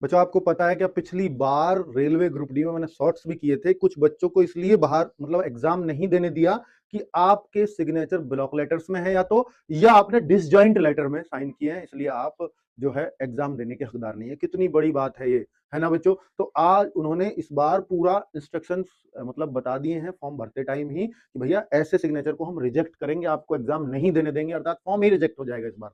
बच्चों आपको पता है कि पिछली बार रेलवे ग्रुप डी में मैंने शॉर्ट्स भी किए थे, कुछ बच्चों को इसलिए बाहर मतलब एग्जाम नहीं देने दिया कि आपके सिग्नेचर ब्लॉक लेटर्स में है या आपने डिसजॉइंट लेटर में साइन किए हैं, इसलिए आप जो है एग्जाम देने के हकदार नहीं है। कितनी बड़ी बात है ये, है ना बच्चों। तो आज उन्होंने इस बार पूरा इंस्ट्रक्शंस मतलब बता दिए हैं फॉर्म भरते टाइम ही कि भैया ऐसे सिग्नेचर को हम रिजेक्ट करेंगे, आपको एग्जाम नहीं देने देंगे, अर्थात फॉर्म ही रिजेक्ट हो जाएगा इस बार।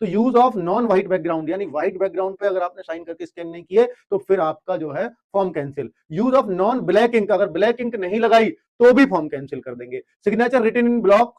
तो use of non white background, यानी व्हाइट बैकग्राउंड पे अगर आपने साइन करके स्कैन नहीं किए तो फिर आपका जो है form cancel. Use of non black ink, अगर ब्लैक इंक नहीं लगाई तो भी फॉर्म कैंसिल कर देंगे। सिग्नेचर रिटन इन ब्लॉक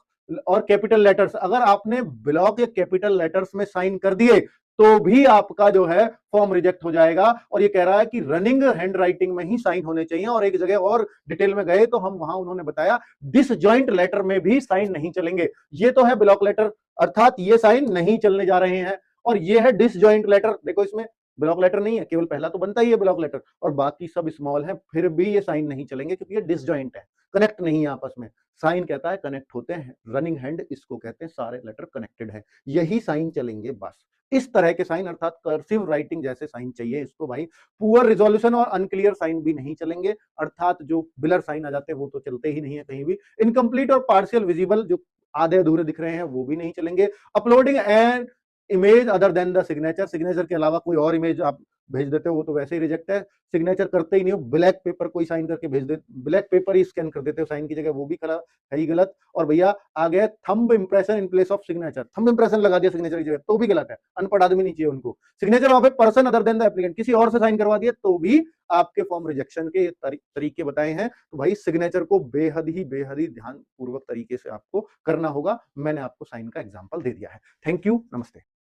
और कैपिटल लेटर्स, अगर आपने ब्लॉक या कैपिटल लेटर्स में साइन कर दिए तो भी आपका जो है फॉर्म रिजेक्ट हो जाएगा। और ये कह रहा है कि रनिंग हैंड राइटिंग में ही साइन होने चाहिए। और एक जगह और डिटेल में गए तो हम वहां उन्होंने बताया डिसजॉइंट लेटर में भी साइन नहीं चलेंगे। ये तो है ब्लॉक लेटर, अर्थात ये साइन नहीं चलने जा रहे हैं। और ये है डिसजॉइंट लेटर, देखो इसमें ब्लॉक लेटर नहीं है, केवल पहला तो बनता ही है ब्लॉक लेटर, और बाकी सब स्मॉल है, फिर भी ये साइन नहीं चलेंगे क्योंकि ये डिसजॉइंट है, कनेक्ट नहीं है आपस में। साइन कहता है कनेक्ट होते हैं, रनिंग हैंड इसको कहते हैं, सारे लेटर कनेक्टेड है, यही साइन चलेंगे बस। इस तरह के साइन अर्थात कर्सिव राइटिंग जैसे साइन चाहिए इसको भाई। पुअर रिजोल्यूशन और अनक्लियर साइन भी नहीं चलेंगे, अर्थात जो बिलर साइन आ जाते हैं वो तो चलते ही नहीं है कहीं भी। इनकम्प्लीट और पार्शियल विजिबल, जो आधे अधूरे दिख रहे हैं, वो भी नहीं चलेंगे। Uploading and image other than the signature, signature के अलावा कोई और इमेज आप भेज देते हो वो तो वैसे ही रिजेक्ट है। सिग्नेचर करते ही नहीं हो, ब्लैक पेपर कोई साइन करके भेज दे, ब्लैक पेपर ही स्कैन कर देते हो साइन की जगह, वो भी है ही गलत। और भैया आ गया thumb impression in place of signature, thumb impression लगा दिया सिग्नेचर की जगह तो भी गलत है, अनपढ़ आदमी नहीं चाहिए उनको। Signature of a person other than the applicant, किसी और से साइन करवा दिया तो भी आपके फॉर्म रिजेक्शन के तरीके बताए हैं। तो भाई सिग्नेचर को बेहद ही ध्यान पूर्वक तरीके से आपको करना होगा। मैंने आपको साइन का एग्जांपल दे दिया है। थैंक यू, नमस्ते।